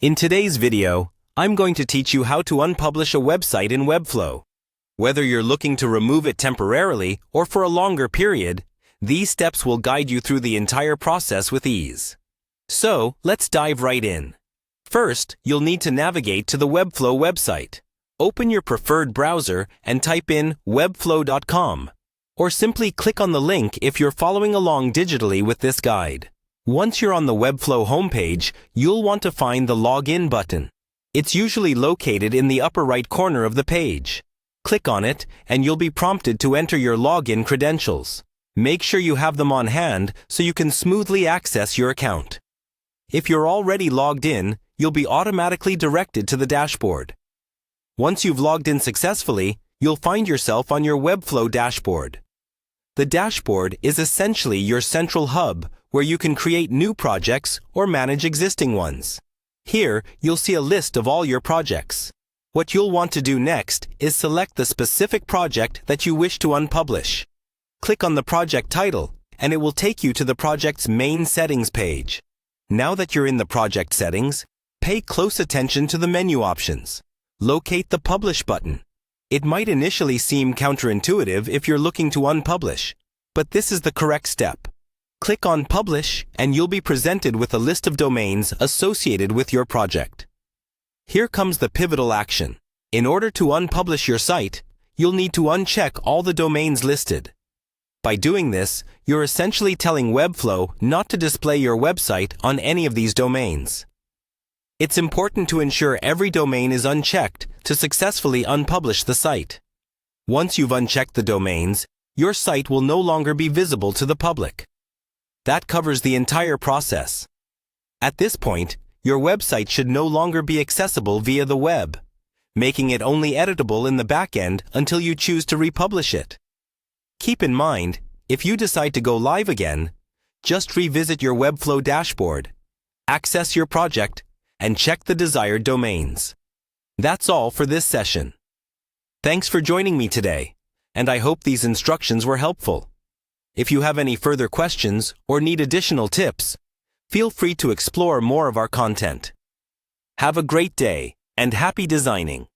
In today's video, I'm going to teach you how to unpublish a website in Webflow. Whether you're looking to remove it temporarily or for a longer period, these steps will guide you through the entire process with ease. So, let's dive right in. First, you'll need to navigate to the Webflow website. Open your preferred browser and type in webflow.com, or simply click on the link if you're following along digitally with this guide. Once you're on the Webflow homepage, you'll want to find the Login button. It's usually located in the upper right corner of the page. Click on it, and you'll be prompted to enter your login credentials. Make sure you have them on hand so you can smoothly access your account. If you're already logged in, you'll be automatically directed to the dashboard. Once you've logged in successfully, you'll find yourself on your Webflow dashboard. The dashboard is essentially your central hub where you can create new projects or manage existing ones. Here, you'll see a list of all your projects. What you'll want to do next is select the specific project that you wish to unpublish. Click on the project title, and it will take you to the project's main settings page. Now that you're in the project settings, pay close attention to the menu options. Locate the Publish button. It might initially seem counterintuitive if you're looking to unpublish, but this is the correct step. Click on Publish, and you'll be presented with a list of domains associated with your project. Here comes the pivotal action. In order to unpublish your site, you'll need to uncheck all the domains listed. By doing this, you're essentially telling Webflow not to display your website on any of these domains. It's important to ensure every domain is unchecked to successfully unpublish the site. Once you've unchecked the domains, your site will no longer be visible to the public. That covers the entire process. At this point, your website should no longer be accessible via the web, making it only editable in the backend until you choose to republish it. Keep in mind, if you decide to go live again, just revisit your Webflow dashboard, access your project, and check the desired domains. That's all for this session. Thanks for joining me today, and I hope these instructions were helpful. If you have any further questions or need additional tips, feel free to explore more of our content. Have a great day and happy designing!